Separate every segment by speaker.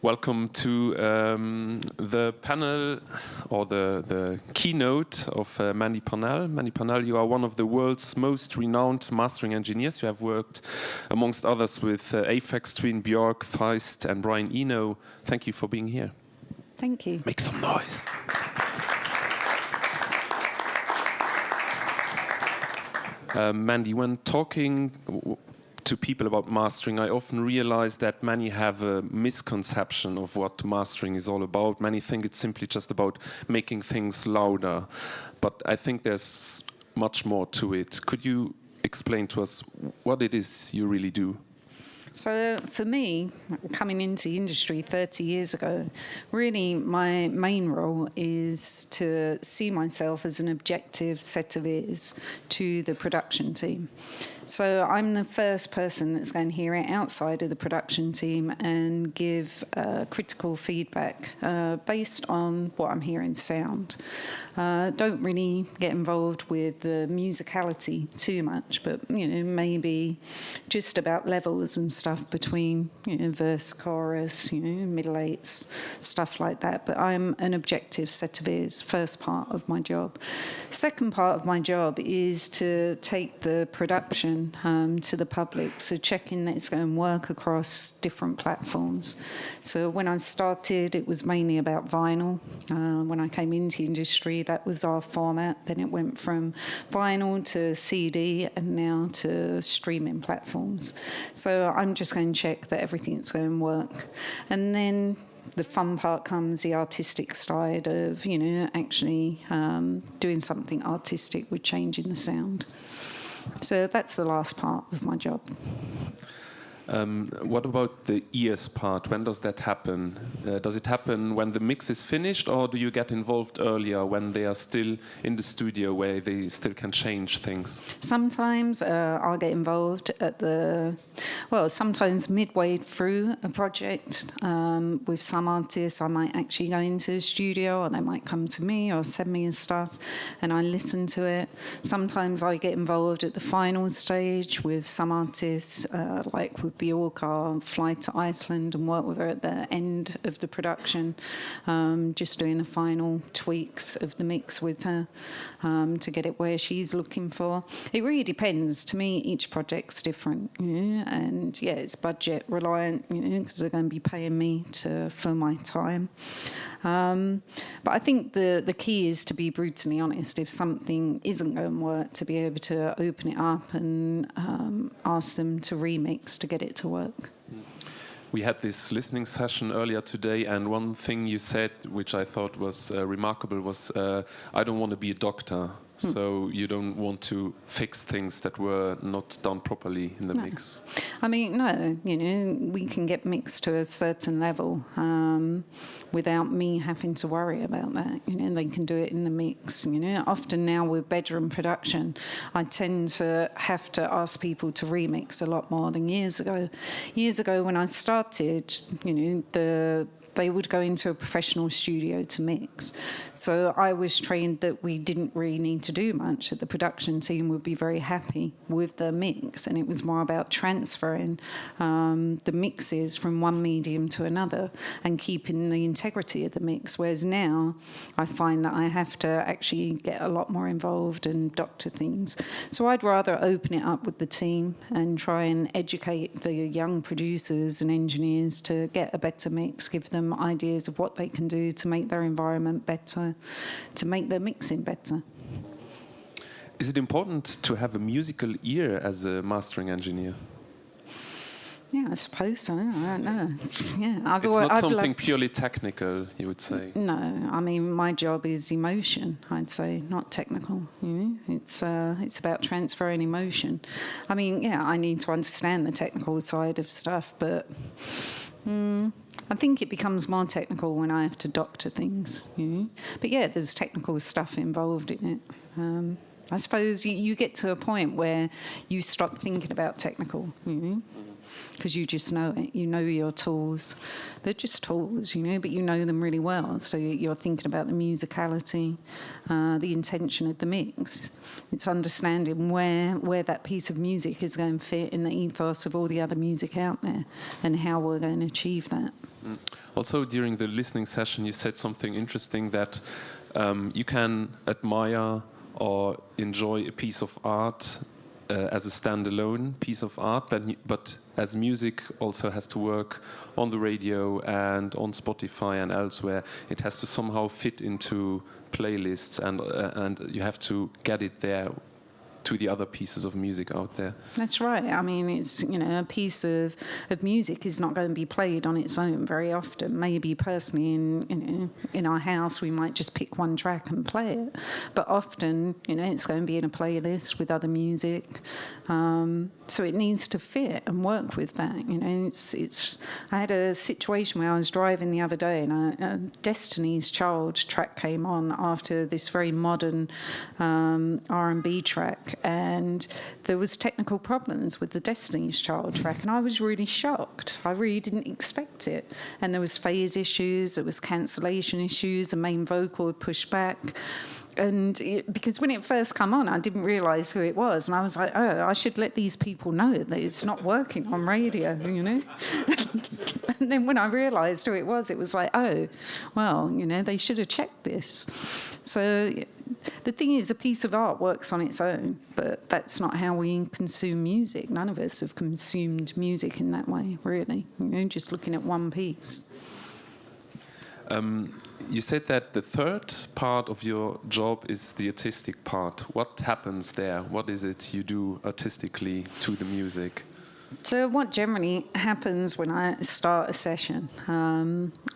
Speaker 1: Welcome to the panel or the keynote of Mandy Parnell. Mandy Parnell, you are one of the world's most renowned mastering engineers. You have worked, amongst others, with Aphex Twin, Björk, Feist, and Brian Eno. Thank you for being here.
Speaker 2: Thank you.
Speaker 1: Make some noise. Mandy, when talking to people about mastering, I often realize that many have a misconception of what mastering is all about. Many think it's simply just about making things louder, but I think there's much more to it. Could you explain to us what it is you really do?
Speaker 2: So for me, coming into the industry 30 years ago, really my main role is to see myself as an objective set of ears to the production team. So I'm the first person that's going to hear it outside of the production team and give critical feedback based on what I'm hearing sound. Don't really get involved with the musicality too much, but maybe just about levels and stuff between verse, chorus, middle eights, stuff like that. But I'm an objective set of ears, first part of my job. Second part of my job is to take the production to the public, so checking that it's going to work across different platforms. So when I started, it was mainly about vinyl. When I came into the industry, that was our format. Then it went from vinyl to CD and now to streaming platforms. So I'm just going to check that everything's going to work. And then the fun part comes, the artistic side of, actually doing something artistic with changing the sound. So that's the last part of my job.
Speaker 1: What about the ears part? When does that happen? Does it happen when the mix is finished, or do you get involved earlier when they are still in the studio where they still can change things?
Speaker 2: Sometimes I'll get involved sometimes midway through a project. With some artists, I might actually go into the studio, or they might come to me or send me stuff, and I listen to it. Sometimes I get involved at the final stage with some artists, like with Björk. I'll fly to Iceland and work with her at the end of the production, just doing the final tweaks of the mix with her to get it where she's looking for. It really depends. To me, each project's different, and it's budget reliant, because they're going to be paying me for my time. But I think the key is to be brutally honest. If something isn't going to work, to be able to open it up and ask them to remix to get it to work.
Speaker 1: We had this listening session earlier today, and one thing you said, which I thought was remarkable, was I don't want to be a doctor. So you don't want to fix things that were not done properly in the mix?
Speaker 2: I mean, no. We can get mixed to a certain level without me having to worry about that. They can do it in the mix. Often now with bedroom production, I tend to have to ask people to remix a lot more than years ago. Years ago, when I started, they would go into a professional studio to mix. So I was trained that we didn't really need to do much, that the production team would be very happy with the mix, and it was more about transferring the mixes from one medium to another and keeping the integrity of the mix. Whereas now I find that I have to actually get a lot more involved and doctor things. So I'd rather open it up with the team and try and educate the young producers and engineers to get a better mix, give them ideas of what they can do to make their environment better, to make their mixing better.
Speaker 1: Is it important to have a musical ear as a mastering engineer?
Speaker 2: Yeah, I suppose so. I don't know. Yeah,
Speaker 1: it's not something purely technical, you would say.
Speaker 2: No, I mean, my job is emotion, I'd say, not technical. It's about transferring emotion. I mean, I need to understand the technical side of stuff, but I think it becomes more technical when I have to doctor things. But there's technical stuff involved in it. I suppose you get to a point where you stop thinking about technical. because you just know it. You know your tools. They're just tools, but you know them really well. So you're thinking about the musicality, the intention of the mix. It's understanding where that piece of music is going to fit in the ethos of all the other music out there and how we're going to achieve that.
Speaker 1: Also, during the listening session, you said something interesting that you can admire or enjoy a piece of art as a standalone piece of art, but as music also has to work on the radio and on Spotify and elsewhere, it has to somehow fit into playlists, and you have to get it there to the other pieces of music out there.
Speaker 2: That's right. I mean, it's, a piece of music is not going to be played on its own very often. Maybe personally in our house we might just pick one track and play it. But often, it's going to be in a playlist with other music. So it needs to fit and work with that. I had a situation where I was driving the other day and a Destiny's Child track came on after this very modern R&B track. And there was technical problems with the Destiny's Child track, and I was really shocked. I really didn't expect it. And there was phase issues, there was cancellation issues, the main vocal had pushed back. And because when it first come on, I didn't realise who it was. And I was like, oh, I should let these people know that it's not working on radio, And then when I realised who it was like, oh, well, they should have checked this. So the thing is, a piece of art works on its own, but that's not how we consume music. None of us have consumed music in that way, really. Just looking at one piece.
Speaker 1: You said that the third part of your job is the artistic part. What happens there? What is it you do artistically to the music?
Speaker 2: So what generally happens when I start a session,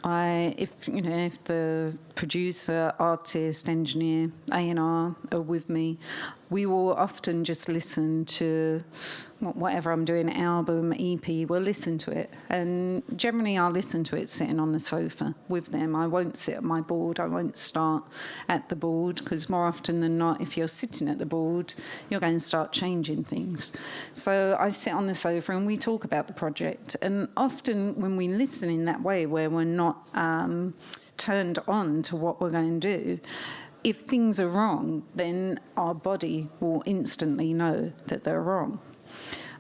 Speaker 2: if the producer, artist, engineer, A&R are with me, we will often just listen to whatever I'm doing, album, EP, we'll listen to it. And generally I'll listen to it sitting on the sofa with them. I won't sit at my board. I won't start at the board, because more often than not, if you're sitting at the board, you're going to start changing things. So I sit on the sofa and we talk about the project. And often when we listen in that way, where we're not turned on to what we're going to do, if things are wrong, then our body will instantly know that they're wrong.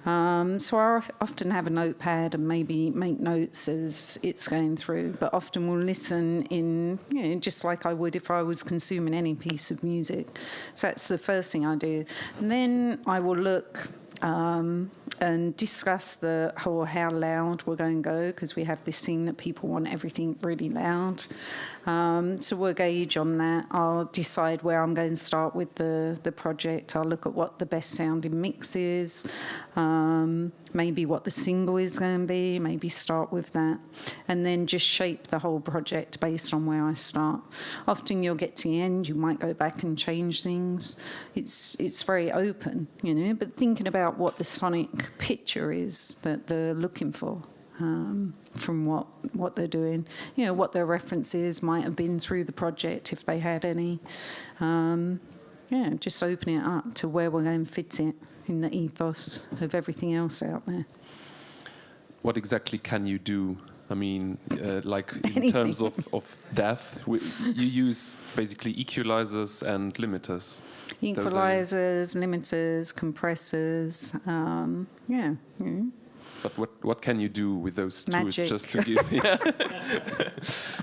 Speaker 2: So I often have a notepad and maybe make notes as it's going through, but often we'll listen in, just like I would if I was consuming any piece of music. So that's the first thing I do. And then I will look and discuss how loud we're going to go, because we have this thing that people want everything really loud. So we'll gauge on that. I'll decide where I'm going to start with the project. I'll look at what the best sounding mix is, maybe what the single is going to be, maybe start with that, and then just shape the whole project based on where I start. Often you'll get to the end, you might go back and change things. It's very open, but thinking about what the sonic picture is that they're looking for. From what they're doing, what their references might have been through the project, if they had any. Just opening it up to where we're going to fit it in the ethos of everything else out there.
Speaker 1: What exactly can you do? I mean, like in terms of depth, you use basically equalizers and limiters.
Speaker 2: Equalizers, limiters, compressors,
Speaker 1: But what can you do with those tools?
Speaker 2: Magic.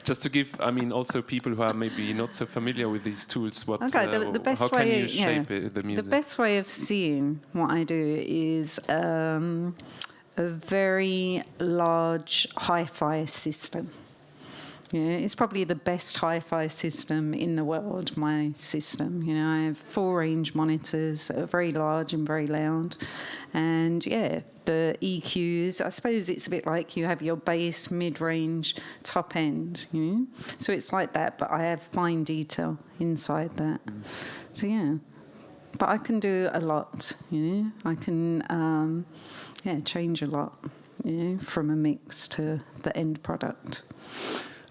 Speaker 1: Just to give, I mean, also people who are maybe not so familiar with these tools,
Speaker 2: the best
Speaker 1: how
Speaker 2: way,
Speaker 1: can you shape the music?
Speaker 2: The best way of seeing what I do is a very large hi-fi system. It's probably the best hi-fi system in the world, my system. I have 4 range monitors that are very large and very loud. And the EQs, I suppose it's a bit like you have your bass, mid-range, top end. So it's like that, but I have fine detail inside that. So but I can do a lot. I can change a lot. From a mix to the end product.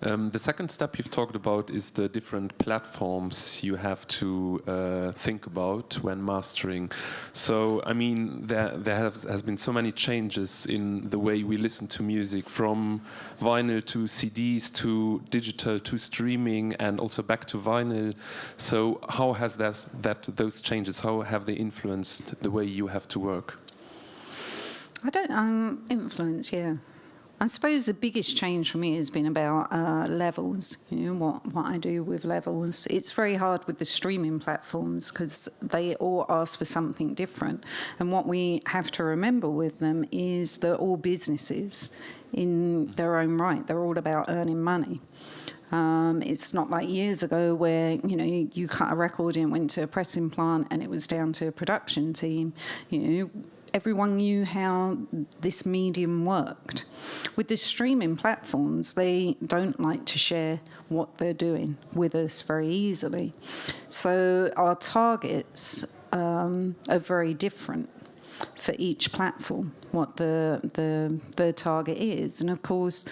Speaker 1: The second step you've talked about is the different platforms you have to think about when mastering. So, I mean, there has been so many changes in the way we listen to music, from vinyl to CDs to digital to streaming and also back to vinyl. So, how has those changes, how have they influenced the way you have to work?
Speaker 2: I don't influence, yeah. I suppose the biggest change for me has been about levels, what I do with levels. It's very hard with the streaming platforms because they all ask for something different. And what we have to remember with them is they're all businesses in their own right. They're all about earning money. It's not like years ago where, you cut a record and it went to a pressing plant and it was down to a production team, Everyone knew how this medium worked. With the streaming platforms, they don't like to share what they're doing with us very easily. So our targets are very different for each platform, what the target is. And of course,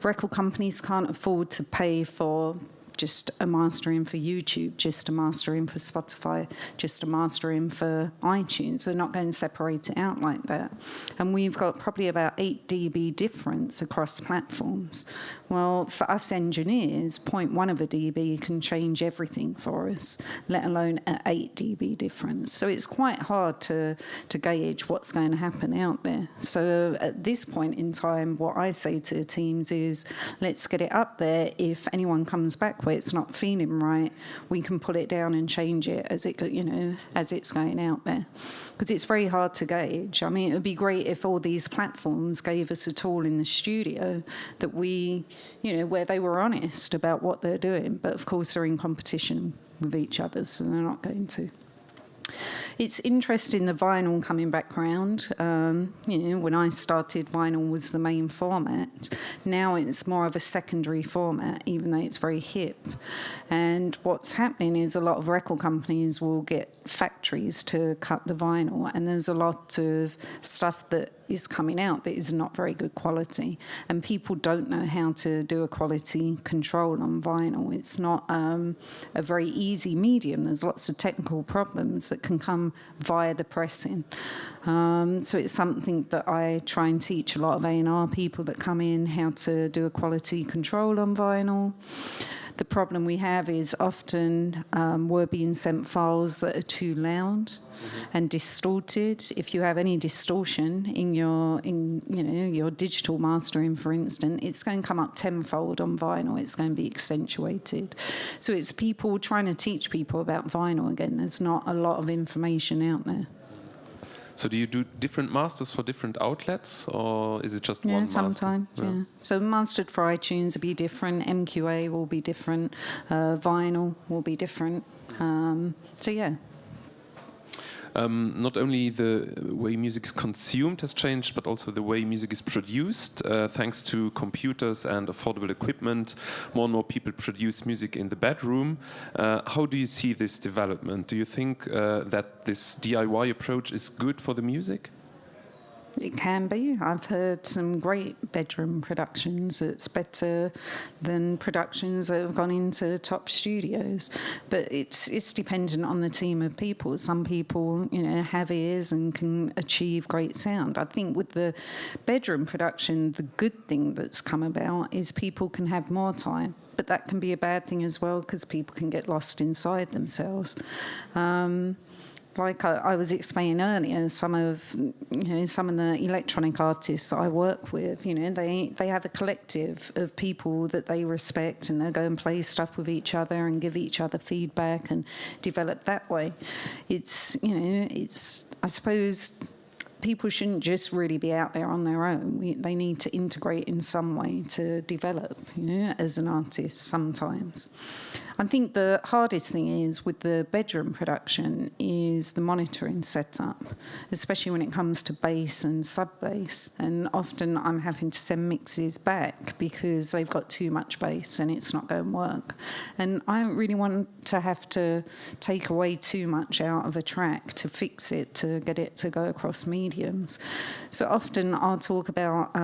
Speaker 2: record companies can't afford to pay for just a mastering for YouTube, just a mastering for Spotify, just a mastering for iTunes. They're not going to separate it out like that. And we've got probably about 8 dB difference across platforms. Well, for us engineers, 0.1 of a dB can change everything for us, let alone an 8 dB difference. So it's quite hard to gauge what's going to happen out there. So at this point in time, what I say to teams is, let's get it up there. If anyone comes back where it's not feeling right, we can pull it down and change it as it's going out there. Because it's very hard to gauge. I mean, it would be great if all these platforms gave us a tool in the studio that we, where they were honest about what they're doing. But of course, they're in competition with each other, so they're not going to. It's interesting, the vinyl coming back round. When I started, vinyl was the main format. Now it's more of a secondary format, even though it's very hip. And what's happening is a lot of record companies will get factories to cut the vinyl, and there's a lot of stuff that is coming out that is not very good quality, and people don't know how to do a quality control on vinyl. It's not a very easy medium. There's lots of technical problems that can come via the pressing. So it's something that I try and teach a lot of A&R people that come in, how to do a quality control on vinyl. The problem we have is often we're being sent files that are too loud and distorted. If you have any distortion in your digital mastering, for instance, it's going to come up tenfold on vinyl. It's going to be accentuated. So it's people trying to teach people about vinyl again. There's not a lot of information out there.
Speaker 1: So do you do different masters for different outlets, or is it just one master?
Speaker 2: Sometimes, yeah. So mastered for iTunes will be different, MQA will be different, vinyl will be different. So yeah.
Speaker 1: Not only the way music is consumed has changed, but also the way music is produced. Thanks to computers and affordable equipment, more and more people produce music in the bedroom. How do you see this development? Do you think that this DIY approach is good for the music?
Speaker 2: It can be. I've heard some great bedroom productions. It's better than productions that have gone into top studios. But it's dependent on the team of people. Some people, have ears and can achieve great sound. I think with the bedroom production, the good thing that's come about is people can have more time. But that can be a bad thing as well, because people can get lost inside themselves. Like I was explaining earlier, some of the electronic artists I work with, they have a collective of people that they respect, and they go and play stuff with each other and give each other feedback and develop that way. I suppose people shouldn't just really be out there on their own. They need to integrate in some way to develop, as an artist sometimes. I think the hardest thing is with the bedroom production is the monitoring setup, especially when it comes to bass and sub-bass. And often I'm having to send mixes back because they've got too much bass and it's not going to work. And I don't really want to have to take away too much out of a track to fix it, to get it to go across mediums. So often I'll talk about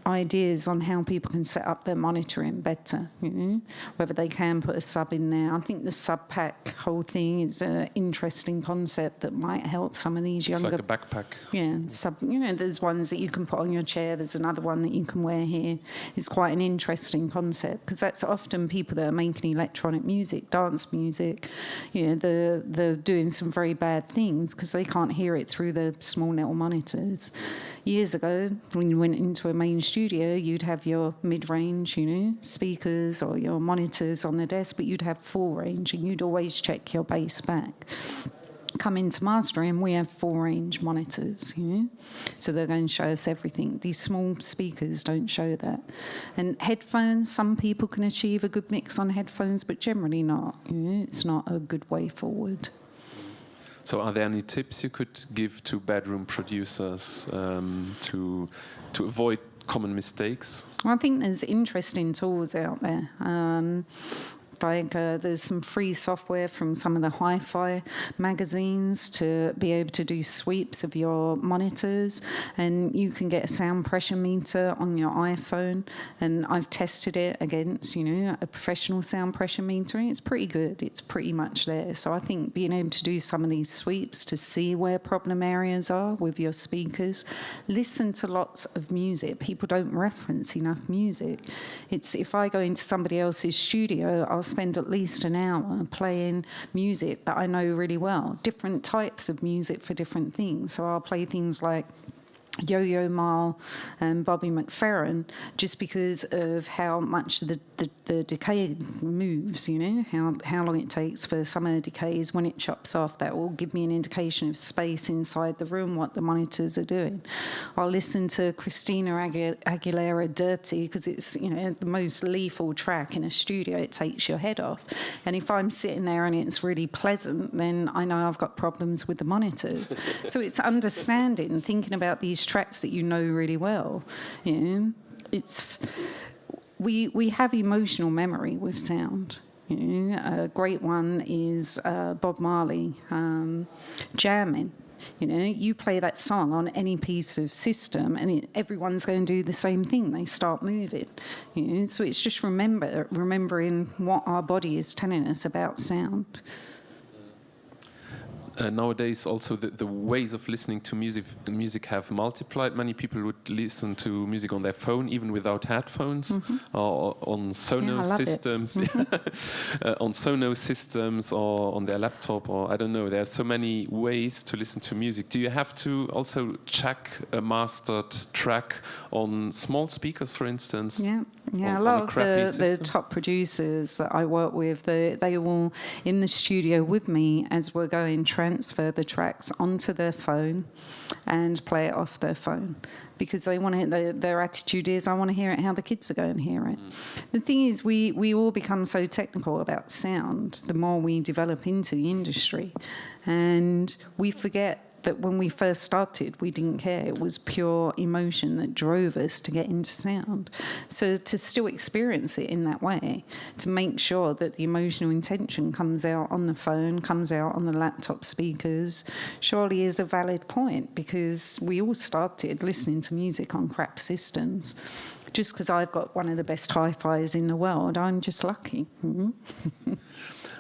Speaker 2: ideas on how people can set up their monitoring better, whether they can put a sub in there. I think the sub pack whole thing is an interesting concept that might help some of these younger...
Speaker 1: It's like a backpack.
Speaker 2: Yeah, there's ones that you can put on your chair, there's another one that you can wear here. It's quite an interesting concept because that's often people that are making electronic music, dance music, they're doing some very bad things because they can't hear it through the small little monitors. Years ago, when you went into a main studio, you'd have your mid-range, speakers or your monitors on the desk, but you'd have full range and you'd always check your bass back. Come into mastering, we have full range monitors, so they're going to show us everything. These small speakers don't show that. And headphones, some people can achieve a good mix on headphones, but generally not. It's not a good way forward.
Speaker 1: So are there any tips you could give to bedroom producers to avoid common mistakes?
Speaker 2: Well, I think there's interesting tools out there. There's some free software from some of the hi-fi magazines to be able to do sweeps of your monitors, and you can get a sound pressure meter on your iPhone, and I've tested it against a professional sound pressure meter, and it's pretty good. It's pretty much there. So I think being able to do some of these sweeps to see where problem areas are with your speakers, listen to lots of music. People don't reference enough music. It's if I go into somebody else's studio, I'll spend at least an hour playing music that I know really well, different types of music for different things. So I'll play things like Yo-Yo Ma and Bobby McFerrin just because of how much the decay moves, how long it takes for some of the decays. When it chops off, that will give me an indication of space inside the room, what the monitors are doing. I'll listen to Christina Aguilera Dirty because it's the most lethal track in a studio. It takes your head off. And if I'm sitting there and it's really pleasant, then I know I've got problems with the monitors. So it's understanding, thinking about these tracks that you know really well. It's we have emotional memory with sound. A great one is Bob Marley, Jamming. You play that song on any piece of system and everyone's going to do the same thing. They start moving. So it's just remembering what our body is telling us about sound.
Speaker 1: Nowadays, also the ways of listening to music have multiplied. Many people would listen to music on their phone, even without headphones, or on Sonos systems, on Sonos systems, or on their laptop, or I don't know. There are so many ways to listen to music. Do you have to also check a mastered track on small speakers, for instance?
Speaker 2: Yeah, a lot of the top producers that I work with, they will, in the studio with me, as we're going, transfer the tracks onto their phone and play it off their phone. Because they want it, their attitude is, I want to hear it how the kids are going to hear it. The thing is, we all become so technical about sound the more we develop into the industry. And we forget that when we first started, we didn't care. It was pure emotion that drove us to get into sound. So to still experience it in that way, to make sure that the emotional intention comes out on the phone, comes out on the laptop speakers, surely is a valid point, because we all started listening to music on crap systems. Just because I've got one of the best hi-fis in the world, I'm just lucky.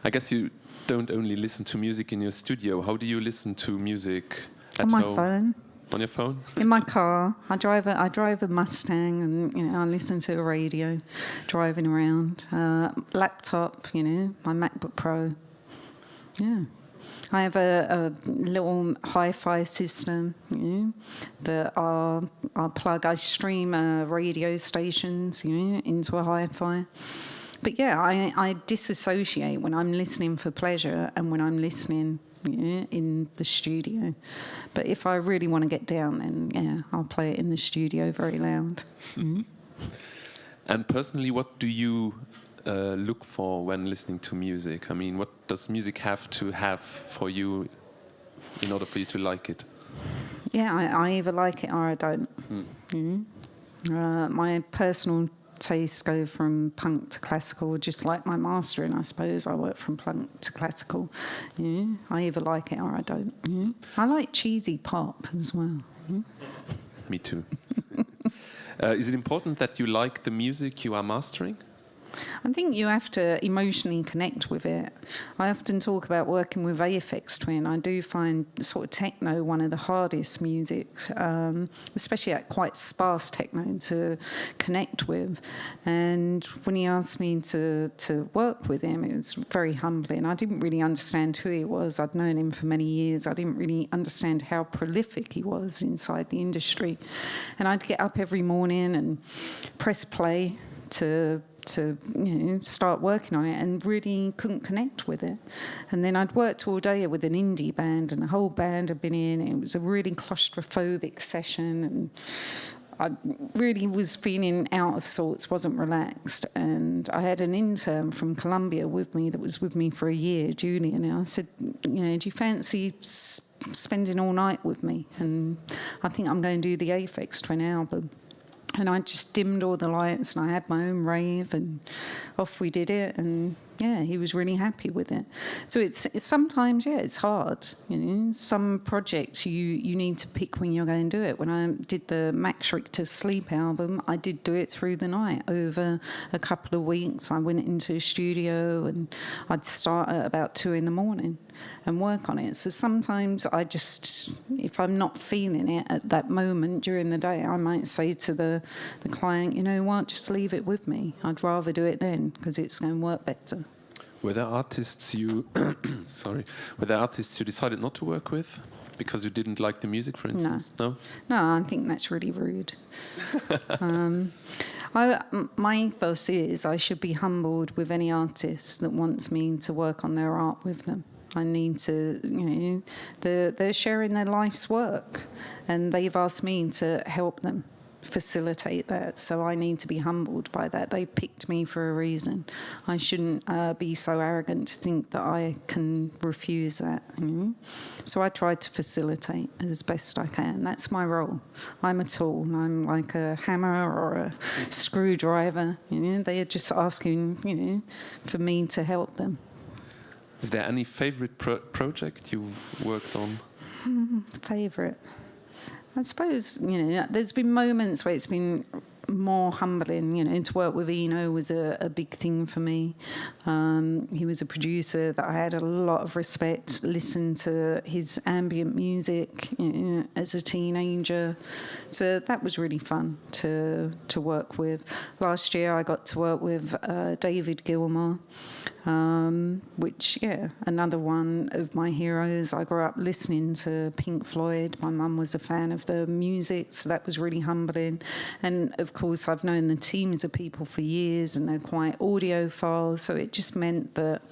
Speaker 1: I guess you don't only listen to music in your studio. How do you listen to music at
Speaker 2: on my
Speaker 1: home?
Speaker 2: Phone.
Speaker 1: On your phone?
Speaker 2: In my car. I drive a Mustang, and I listen to a radio driving around. Laptop, my MacBook Pro. Yeah. I have a little hi-fi system, that I plug. I stream radio stations, into a hi-fi. But yeah, I disassociate when I'm listening for pleasure and when I'm listening in the studio. But if I really want to get down, then I'll play it in the studio very loud.
Speaker 1: And personally, what do you look for when listening to music? I mean, what does music have to have for you in order for you to like it?
Speaker 2: Yeah, I either like it or I don't. My personal tastes go from punk to classical, just like my mastering, I suppose. I work from punk to classical. I either like it or I don't. I like cheesy pop as well.
Speaker 1: Me too. Is it important that you like the music you are mastering?
Speaker 2: I think you have to emotionally connect with it. I often talk about working with Aphex Twin. I do find sort of techno one of the hardest music, especially at quite sparse techno to connect with. And when he asked me to work with him, it was very humbling. I didn't really understand who he was. I'd known him for many years. I didn't really understand how prolific he was inside the industry. And I'd get up every morning and press play to start working on it, and really couldn't connect with it. And then I'd worked all day with an indie band, and the whole band had been in. It was a really claustrophobic session, and I really was feeling out of sorts, wasn't relaxed. And I had an intern from Colombia with me that was with me for a year, Julian, and I said, do you fancy spending all night with me? And I think I'm going to do the Aphex Twin album. And I just dimmed all the lights and I had my own rave and off we did it. And yeah, he was really happy with it. So it's sometimes, it's hard. Some projects you need to pick when you're going to do it. When I did the Max Richter Sleep album, I did do it through the night. Over a couple of weeks, I went into a studio and I'd start at about 2 a.m. and work on it. So sometimes I just, if I'm not feeling it at that moment during the day, I might say to the client, you know what, just leave it with me. I'd rather do it then because it's going to work better.
Speaker 1: Were there artists you decided not to work with because you didn't like the music, for instance? No,
Speaker 2: I think that's really rude. My ethos is I should be humbled with any artist that wants me to work on their art with them. I need to, they're sharing their life's work, and they've asked me to help them facilitate that. So I need to be humbled by that. They picked me for a reason. I shouldn't be so arrogant to think that I can refuse that. So I try to facilitate as best I can. That's my role. I'm a tool. I'm like a hammer or a screwdriver. They are just asking, for me to help them.
Speaker 1: Is there any favorite project you've worked on?
Speaker 2: Favorite? I suppose, there's been moments where it's been more humbling, to work with Eno was a big thing for me. He was a producer that I had a lot of respect, listened to his ambient music as a teenager. So that was really fun to work with. Last year I got to work with David Gilmour, which, another one of my heroes. I grew up listening to Pink Floyd. My mum was a fan of the music, so that was really humbling. And of course, I've known the teams of people for years, and they're quite audiophiles, so it just meant that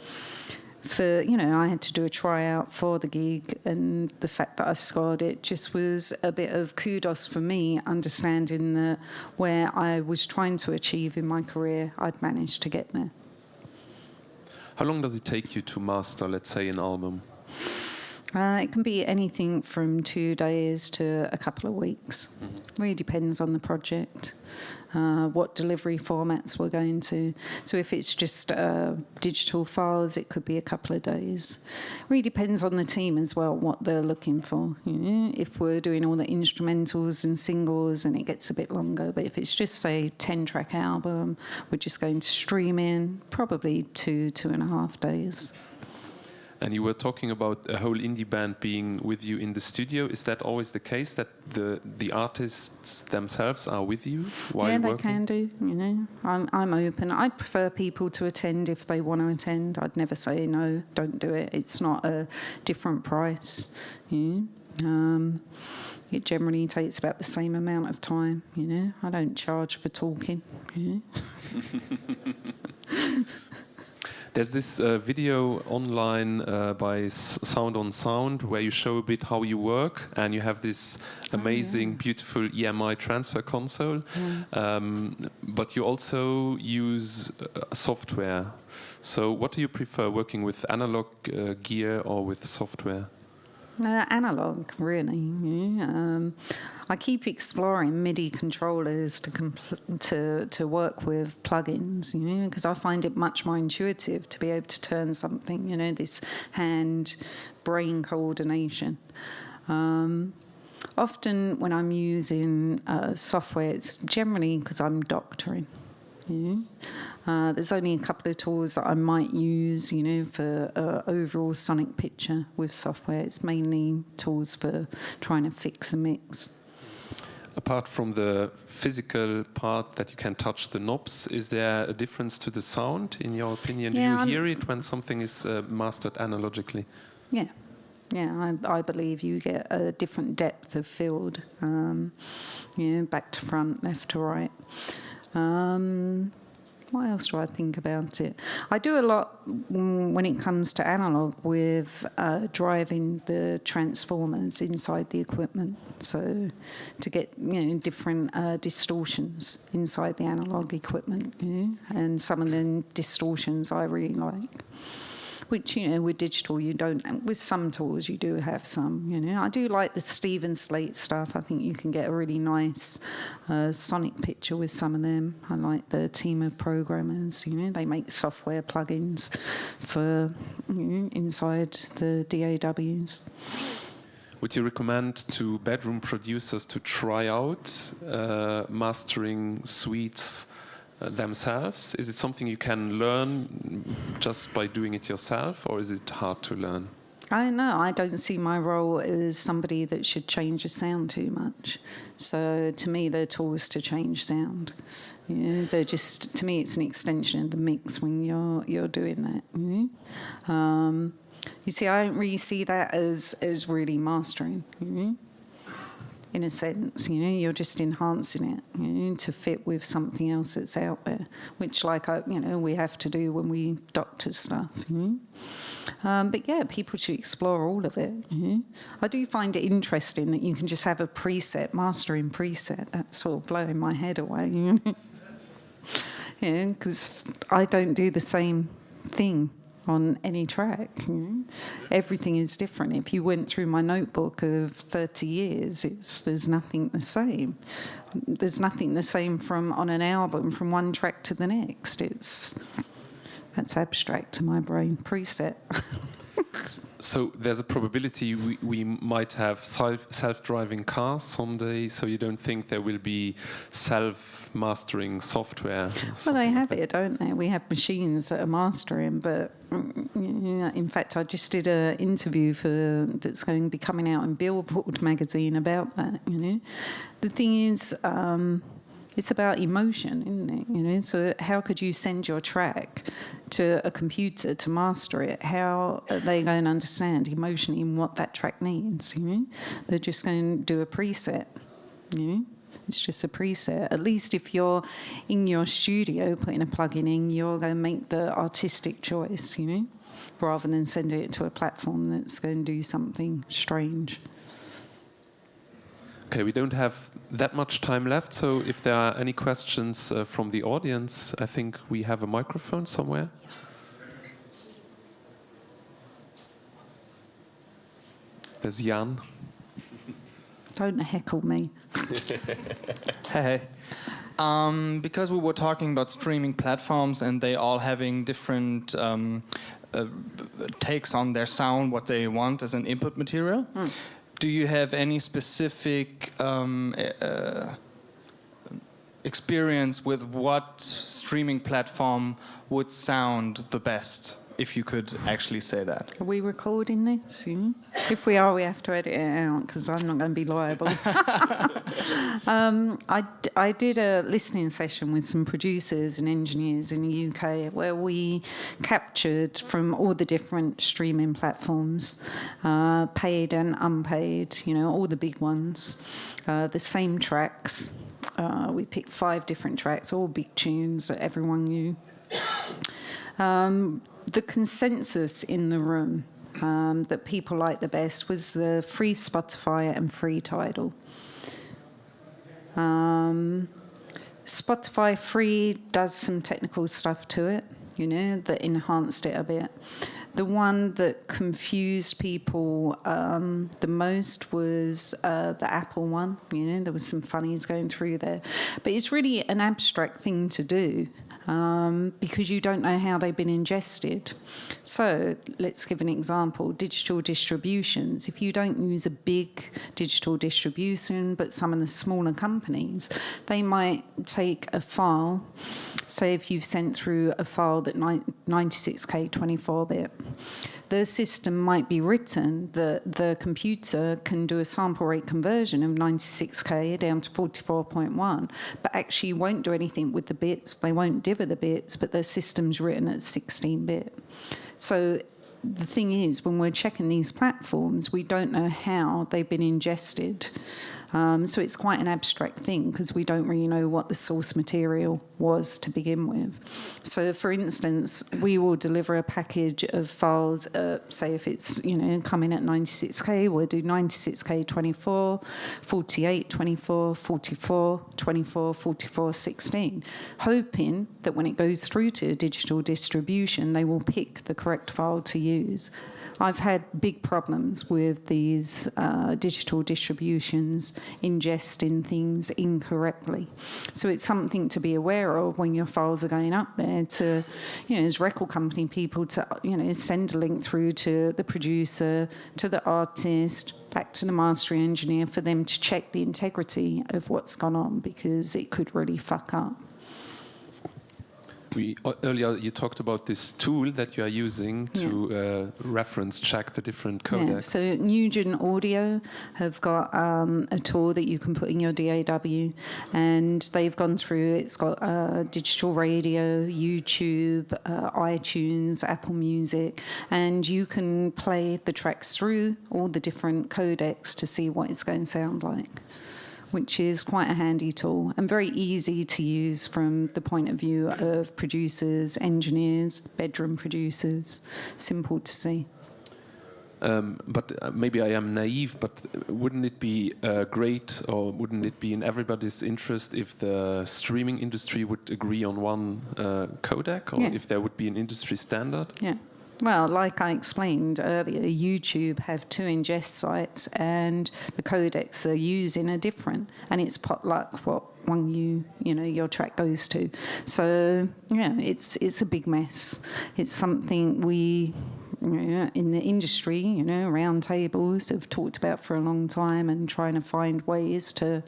Speaker 2: I had to do a tryout for the gig, and the fact that I scored it just was a bit of kudos for me, understanding that where I was trying to achieve in my career, I'd managed to get there.
Speaker 1: How long does it take you to master, let's say, an album?
Speaker 2: It can be anything from 2 days to a couple of weeks. Really depends on the project, what delivery formats we're going to. So if it's just digital files, it could be a couple of days. Really depends on the team as well, what they're looking for. If we're doing all the instrumentals and singles, and it gets a bit longer. But if it's just, say, 10-track album, we're just going to stream in, probably 2.5 days.
Speaker 1: And you were talking about a whole indie band being with you in the studio. Is that always the case, that the artists themselves are with you while working?
Speaker 2: Yeah, they can do. I'm open. I'd prefer people to attend if they want to attend. I'd never say no, don't do it. It's not a different price. It generally takes about the same amount of time. I don't charge for talking.
Speaker 1: There's this video online by Sound on Sound where you show a bit how you work, and you have this amazing, beautiful EMI transfer console. But you also use software. So what do you prefer, working with analog gear or with software?
Speaker 2: Analog, really. Yeah. I keep exploring MIDI controllers to work with plugins, because I find it much more intuitive to be able to turn something, this hand-brain coordination. Often when I'm using software, it's generally because I'm doctoring. There's only a couple of tools that I might use, for overall sonic picture with software. It's mainly tools for trying to fix a mix.
Speaker 1: Apart from the physical part that you can touch the knobs, is there a difference to the sound, in your opinion? Do you hear it when something is mastered analogically?
Speaker 2: Yeah. Yeah, I believe you get a different depth of field, back to front, left to right. What else do I think about it? I do a lot when it comes to analog with driving the transformers inside the equipment. So to get different distortions inside the analog equipment, and some of the distortions I really like. Which, with digital you don't, with some tools you do have some, I do like the Stephen Slate stuff. I think you can get a really nice sonic picture with some of them. I like the team of programmers, they make software plugins for, inside the DAWs.
Speaker 1: Would you recommend to bedroom producers to try out mastering suites themselves? Is it something you can learn just by doing it yourself, or is it hard to learn?
Speaker 2: I don't know. I don't see my role as somebody that should change a sound too much. So to me, they're tools to change sound. They're just, to me, it's an extension of the mix when you're doing that. You see, I don't really see that as really mastering. In a sense, you're just enhancing it, to fit with something else that's out there, which, we have to do when we doctor stuff. But yeah, people should explore all of it. I do find it interesting that you can just have a preset, mastering preset. That's sort of blowing my head away. Because I don't do the same thing on any track. Everything is different. If you went through my notebook of 30 years, there's nothing the same. There's nothing the same on an album from one track to the next. That's abstract to my brain. Preset.
Speaker 1: So there's a probability we might have self-driving cars someday, so you don't think there will be self-mastering software?
Speaker 2: Well, they have it, don't they? We have machines that are mastering, but in fact, I just did an interview that's going to be coming out in Billboard magazine about that. The thing is, it's about emotion, isn't it? So how could you send your track to a computer to master it? How are they going to understand emotionally what that track needs? They're just going to do a preset. It's just a preset. At least if you're in your studio putting a plugin in, you're going to make the artistic choice, rather than sending it to a platform that's going to do something strange.
Speaker 1: Okay, we don't have that much time left, so if there are any questions from the audience, I think we have a microphone somewhere. Yes. There's Jan.
Speaker 2: Don't heckle me.
Speaker 3: Hey. Because we were talking about streaming platforms and they all having different takes on their sound, what they want as an input material. Do you have any specific experience with what streaming platform would sound the best, if you could actually say that?
Speaker 2: Are we recording this? If we are, we have to edit it out because I'm not going to be liable. I did a listening session with some producers and engineers in the UK where we captured from all the different streaming platforms, paid and unpaid, all the big ones, the same tracks. We picked 5 different tracks, all big tunes that everyone knew. the consensus in the room that people liked the best was the free Spotify and free Tidal. Spotify free does some technical stuff to it, you know, that enhanced it a bit. The one that confused people the most was the Apple one. You know, there was some funnies going through there. But it's really an abstract thing to do because you don't know how they've been ingested. So let's give an example. Digital distributions. If you don't use a big digital distribution, but some of the smaller companies, they might take a file. Say if you've sent through a file that 96K 24-bit, the system might be written that the computer can do a sample rate conversion of 96K down to 44.1, but actually won't do anything with the bits. They won't diver the bits, but the system's written at 16-bit. So the thing is, when we're checking these platforms, we don't know how they've been ingested. So it's quite an abstract thing because we don't really know what the source material was to begin with. So, for instance, we will deliver a package of files, say if it's, you know, coming at 96K, we'll do 96K 24, 48, 24, 44, 24, 44, 16, hoping that when it goes through to digital distribution, they will pick the correct file to use. I've had big problems with these digital distributions ingesting things incorrectly. So it's something to be aware of when your files are going up there to, you know, as record company people to, you know, send a link through to the producer, to the artist, back to the mastering engineer for them to check the integrity of what's gone on because it could really fuck up.
Speaker 1: Earlier you talked about this tool that you are using to reference check the different codecs.
Speaker 2: Yeah, so Nugent Audio have got a tool that you can put in your DAW, and they've gone through, it's got digital radio, YouTube, iTunes, Apple Music, and you can play the tracks through all the different codecs to see what it's going to sound like, which is quite a handy tool and very easy to use from the point of view of producers, engineers, bedroom producers. Simple to see.
Speaker 1: But maybe I am naive, but wouldn't it be great, or wouldn't it be in everybody's interest if the streaming industry would agree on one codec, or if there would be an industry standard? Yeah.
Speaker 2: Well, like I explained earlier, YouTube have 2 ingest sites and the codecs they're using are different, and it's potluck what one your track goes to. So yeah, it's a big mess. It's something we in the industry, round tables have talked about for a long time and trying to find ways to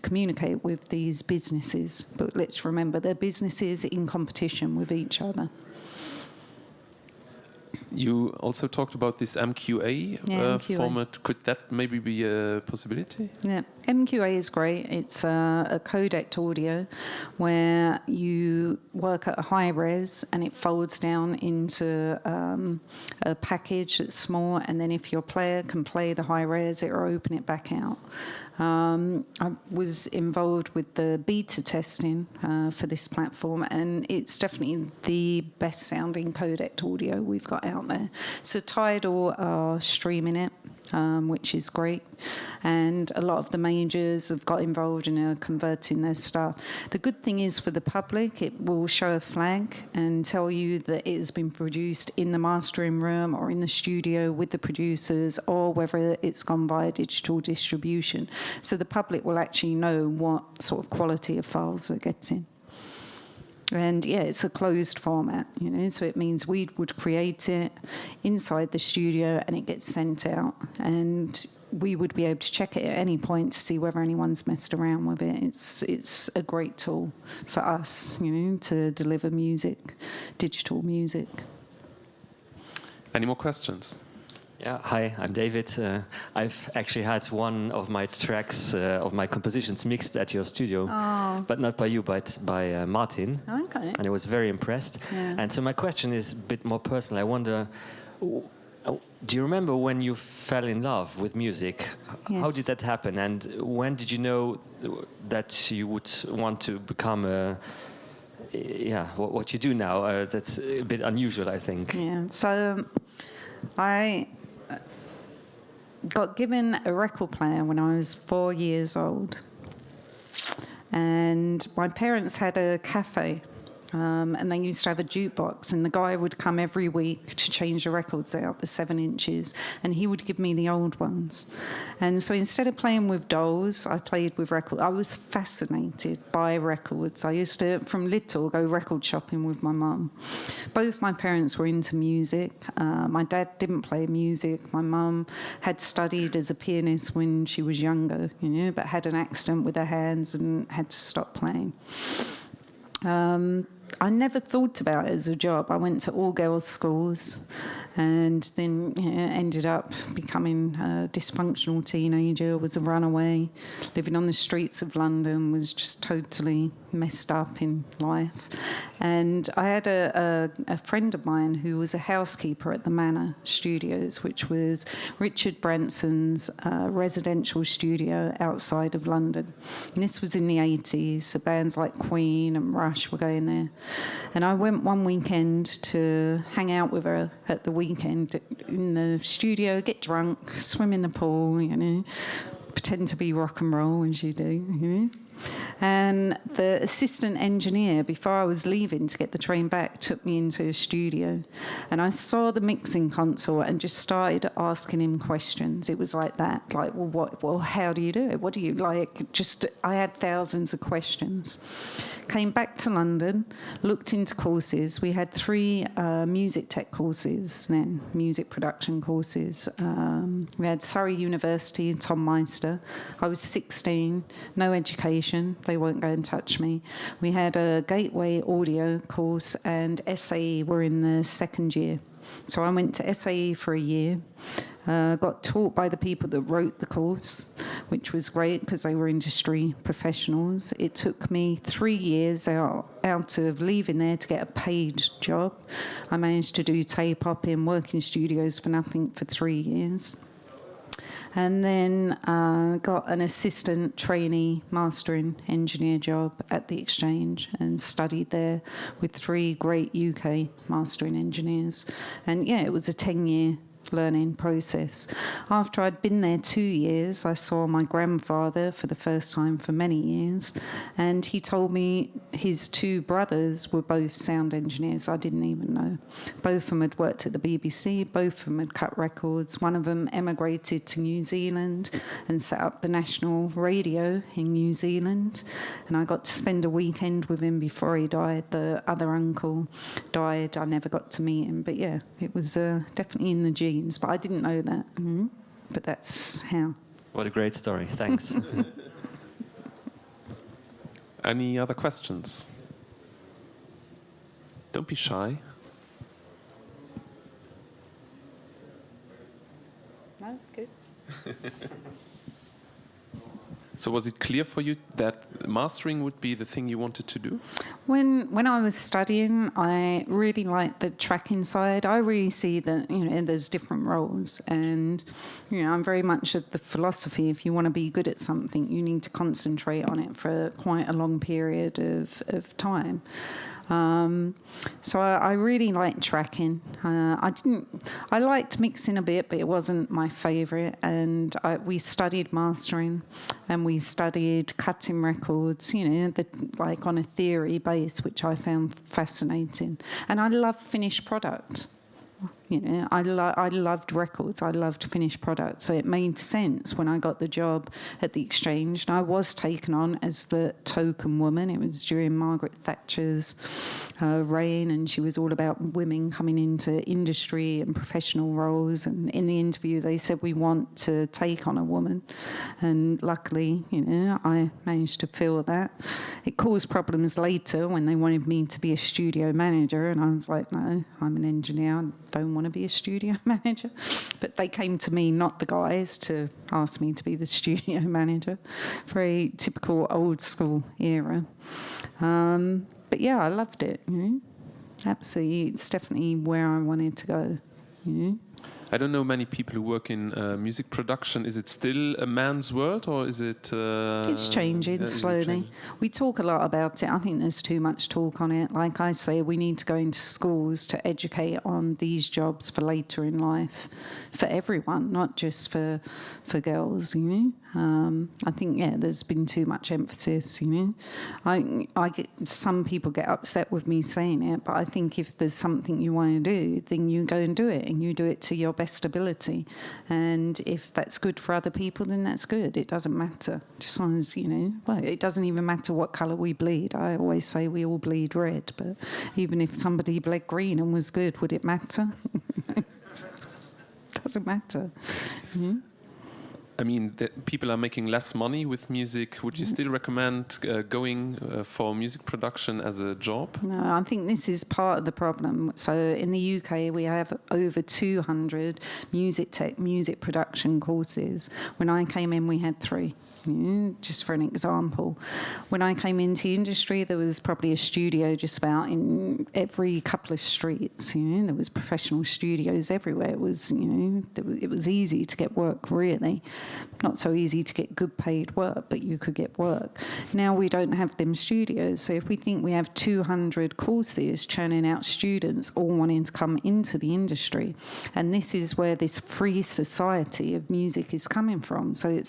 Speaker 2: communicate with these businesses. But let's remember, they're businesses in competition with each other.
Speaker 1: You also talked about this MQA, MQA format. Could that maybe be a possibility? Yeah,
Speaker 2: MQA is great. It's a codec audio where you work at a high res and it folds down into a package that's small, and then if your player can play the high res, it will open it back out. I was involved with the beta testing for this platform, and it's definitely the best sounding codec audio we've got out there. So Tidal are streaming it, which is great, and a lot of the majors have got involved in converting their stuff. The good thing is for the public, it will show a flag and tell you that it has been produced in the mastering room or in the studio with the producers, or whether it's gone via digital distribution. So the public will actually know what sort of quality of files they're getting. And yeah, it's a closed format, so it means we would create it inside the studio and it gets sent out, and we would be able to check it at any point to see whether anyone's messed around with it. It's a great tool for us, to deliver music, digital music.
Speaker 1: Any more questions?
Speaker 4: Yeah, hi, I'm David. I've actually had one of my tracks, of my compositions mixed at your studio, but not by you, but by Martin.
Speaker 2: Okay.
Speaker 4: And I was very impressed.
Speaker 2: Yeah.
Speaker 4: And so my question is a bit more personal. I wonder, do you remember when you fell in love with music?
Speaker 2: Yes.
Speaker 4: How did that happen? And when did you know that you would want to become yeah, what you do now. That's a bit unusual, I think.
Speaker 2: Yeah. So I got given a record player when I was 4 years old. And my parents had a cafe, and they used to have a jukebox, and the guy would come every week to change the records out, the 7 inches, and he would give me the old ones. And so instead of playing with dolls, I played with records. I was fascinated by records. I used to, from little, go record shopping with my mum. Both my parents were into music. My dad didn't play music. My mum had studied as a pianist when she was younger, but had an accident with her hands and had to stop playing. I never thought about it as a job. I went to all-girls schools and then ended up becoming a dysfunctional teenager, was a runaway, living on the streets of London, was just totally messed up in life. And I had a friend of mine who was a housekeeper at the Manor Studios, which was Richard Branson's residential studio outside of London. And this was in the 80s, so bands like Queen and Rush were going there. And I went one weekend to hang out with her at the weekend in the studio, get drunk, swim in the pool, pretend to be rock and roll as you do, And the assistant engineer, before I was leaving to get the train back, took me into a studio. And I saw the mixing console and just started asking him questions. It was like that, like, well, how do you do it? What do you like? I had thousands of questions. Came back to London, looked into courses. We had 3 music tech courses then, music production courses. We had Surrey University, Tom Meister. I was 16, no education. They won't go and touch me. We had a Gateway Audio course, and SAE were in the 2nd year. So I went to SAE for a year, got taught by the people that wrote the course, which was great because they were industry professionals. It took me 3 years out of leaving there to get a paid job. I managed to do tape up in working studios for nothing for 3 years. And then got an assistant trainee mastering engineer job at the Exchange and studied there with 3 great UK mastering engineers. And yeah, it was a 10-year learning process. After I'd been there 2 years, I saw my grandfather for the first time for many years, and he told me his 2 brothers were both sound engineers. I didn't even know. Both of them had worked at the BBC, both of them had cut records. One of them emigrated to New Zealand and set up the national radio in New Zealand, and I got to spend a weekend with him before he died. The other uncle died. I never got to meet him, but yeah, it was definitely in the genes. But I didn't know that. But that's how.
Speaker 4: What a great story. Thanks.
Speaker 1: Any other questions? Don't be shy.
Speaker 2: No, good.
Speaker 1: So was it clear for you that mastering would be the thing you wanted to do?
Speaker 2: When I was studying, I really liked the tracking side. I really see that, there's different roles. And, I'm very much of the philosophy, if you want to be good at something, you need to concentrate on it for quite a long period of time. So I really liked tracking. I liked mixing a bit, but it wasn't my favourite. And we studied mastering, and we studied cutting records, like on a theory base, which I found fascinating. And I love finished product. I loved records. I loved finished products. So it made sense when I got the job at the Exchange. And I was taken on as the token woman. It was during Margaret Thatcher's reign, and she was all about women coming into industry and professional roles. And in the interview, they said, we want to take on a woman. And luckily, I managed to fill that. It caused problems later when they wanted me to be a studio manager. And I was like, no, I'm an engineer. I don't want to be a studio manager. But they came to me, not the guys, to ask me to be the studio manager. Very typical old school era. But yeah, I loved it. Absolutely, it's definitely where I wanted to go.
Speaker 1: I don't know many people who work in music production. Is it still a man's world, or is it?
Speaker 2: It's changing
Speaker 1: is it
Speaker 2: slowly.
Speaker 1: changing?
Speaker 2: We talk a lot about it. I think there's too much talk on it. Like I say, we need to go into schools to educate on these jobs for later in life, for everyone, not just for girls. You know. I think there's been too much emphasis. You know, I get, some people get upset with me saying it, but I think if there's something you want to do, then you go and do it, and you do it to your best ability. And if that's good for other people, then that's good. It doesn't matter, just as long as well, it doesn't even matter what colour we bleed. I always say we all bleed red, but even if somebody bled green and was good, would it matter? Doesn't matter. Mm-hmm.
Speaker 1: I mean, people are making less money with music. Would you still recommend going for music production as a job?
Speaker 2: No, I think this is part of the problem. So in the UK, we have over 200 music production courses. When I came in, we had 3. Just for an example. When I came into the industry, there was probably a studio just about in every couple of streets. There was professional studios everywhere. It was, it was easy to get work, really. Not so easy to get good paid work, but you could get work. Now we don't have them studios. So if we think we have 200 courses churning out students all wanting to come into the industry, and this is where this free society of music is coming from. So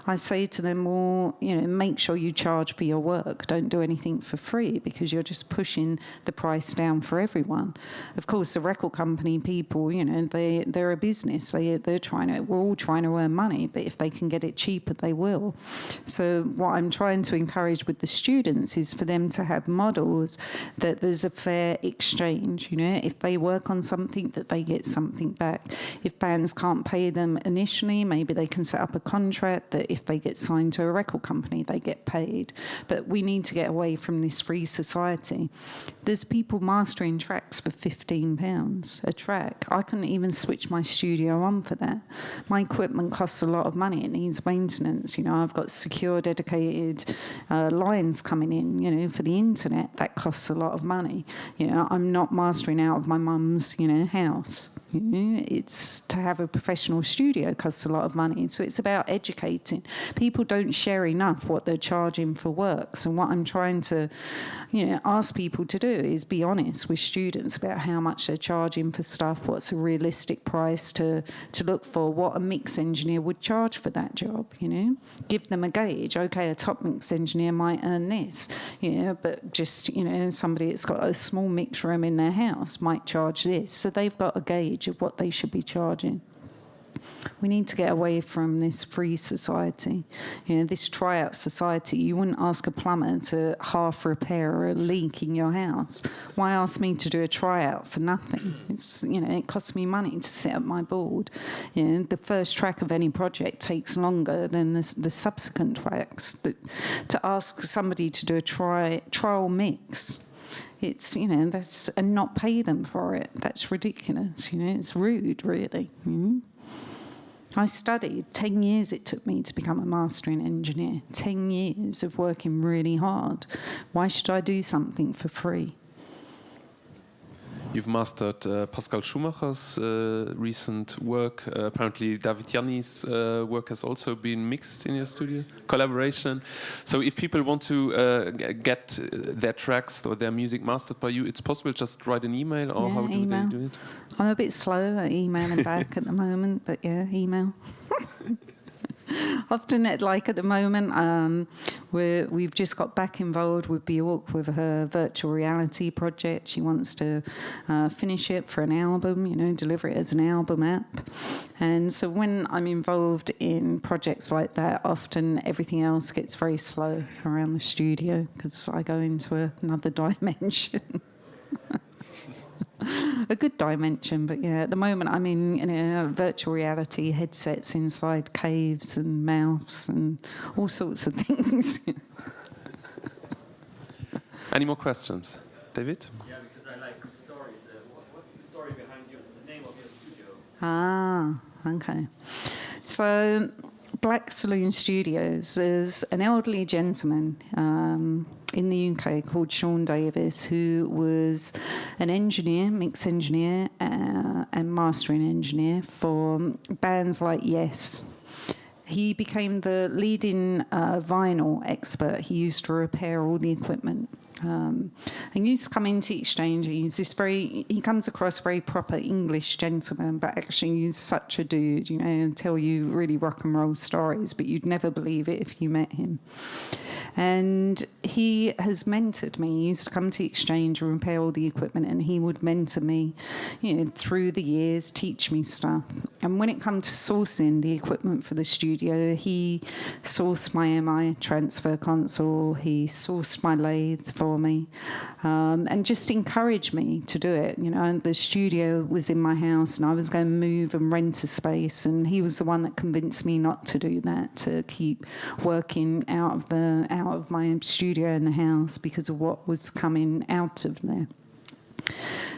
Speaker 2: I say to them, well, make sure you charge for your work. Don't do anything for free, because you're just pushing the price down for everyone. Of course, the record company people, they're a business. We're all trying to earn money, but if they can get it cheaper, they will. So what I'm trying to encourage with the students is for them to have models that there's a fair exchange. If they work on something, that they get something back. If bands can't pay them initially, maybe they can set up a contract that if they get signed to a record company, they get paid. But we need to get away from this free society. There's people mastering tracks for £15 a track. I couldn't even switch my studio on for that. My equipment costs a lot of money. It needs maintenance. I've got secure, dedicated lines coming in, for the internet. That costs a lot of money. I'm not mastering out of my mum's, house. It's to have a professional studio costs a lot of money. So it's about educating. People don't share enough what they're charging for work. So what I'm trying to, ask people to do is be honest with students about how much they're charging for stuff, what's a realistic price to look for, what a mix engineer would charge for that job, Give them a gauge. Okay, a top mix engineer might earn this, but just, somebody that's got a small mix room in their house might charge this. So they've got a gauge of what they should be charging. We need to get away from this free society, this tryout society. You wouldn't ask a plumber to half repair a leak in your house. Why ask me to do a tryout for nothing? It's, it costs me money to set up my board. The first track of any project takes longer than the subsequent tracks. To ask somebody to do a trial mix, it's, that's, and not pay them for it. That's ridiculous. It's rude, really. I studied 10 years. It took me to become a mastering engineer. 10 years of working really hard. Why should I do something for free?
Speaker 1: You've mastered Pascal Schumacher's recent work. Apparently, David Yanni's work has also been mixed in your studio. Collaboration. So if people want to get their tracks or their music mastered by you, it's possible. Just write an email, or how do
Speaker 2: email.
Speaker 1: they do it?
Speaker 2: I'm a bit slow at emailing back at the moment, but email. Often, at the moment, we've just got back involved with Bjork with her virtual reality project. She wants to finish it for an album, deliver it as an album app. And so when I'm involved in projects like that, often everything else gets very slow around the studio because I go into another dimension. A good dimension, but at the moment I'm in virtual reality headsets inside caves and mouths and all sorts of things.
Speaker 1: Any more questions? David?
Speaker 4: Yeah, because I like good stories. What's the story behind the name of your studio?
Speaker 2: Ah, okay. So Black Saloon Studios, there's an elderly gentleman in the UK called Sean Davis, who was an engineer, mix engineer and mastering engineer for bands like Yes. He became the leading vinyl expert. He used to repair all the equipment. And used to come into Exchange. He comes across very proper English gentleman, but actually he's such a dude, and tell you really rock and roll stories, but you'd never believe it if you met him. And he has mentored me. He used to come to Exchange and repair all the equipment, and he would mentor me, through the years, teach me stuff. And when it comes to sourcing the equipment for the studio, he sourced my MI transfer console, he sourced my lathe for me, and just encouraged me to do it. The studio was in my house, and I was going to move and rent a space, and he was the one that convinced me not to do that, to keep working out of my studio in the house because of what was coming out of there.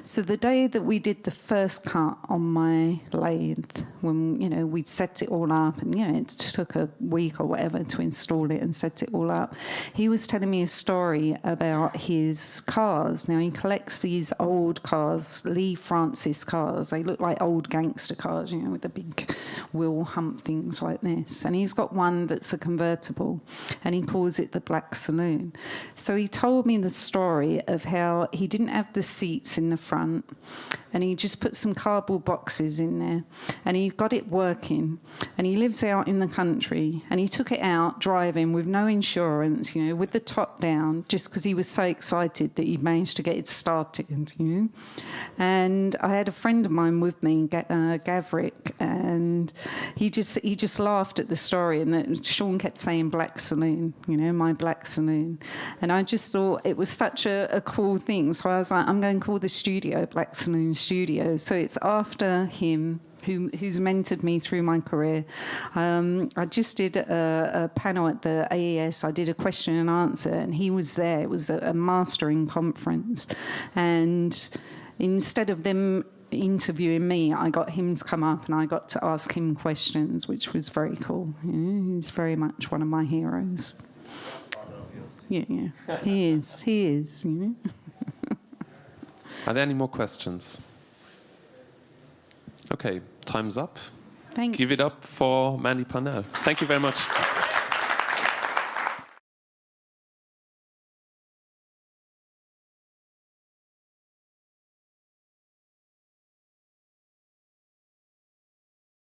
Speaker 2: So the day that we did the first cut on my lathe, when, we'd set it all up, and, it took a week or whatever to install it and set it all up, he was telling me a story about his cars. Now, he collects these old cars, Lee Francis cars. They look like old gangster cars, with the big wheel hump things like this. And he's got one that's a convertible, and he calls it the Black Saloon. So he told me the story of how he didn't have the seats in the front, and he just put some cardboard boxes in there, and he got it working, and he lives out in the country, and he took it out driving with no insurance, with the top down, just because he was so excited that he'd managed to get it started, And I had a friend of mine with me, Gavrick, and he just laughed at the story, and that Sean kept saying Black Saloon, my Black Saloon, and I just thought it was such a cool thing. So I was like, I'm going to call the studio Black Saloon Studios. So it's after him, who's mentored me through my career. I just did a panel at the AES. I did a question and answer, and he was there. It was a mastering conference, and instead of them interviewing me, I got him to come up and I got to ask him questions, which was very cool. He's very much one of my heroes. Yeah, he is.
Speaker 1: Are there any more questions? Okay, time's up.
Speaker 2: Thank you.
Speaker 1: Give it up for Mandy Parnell. Thank you very much.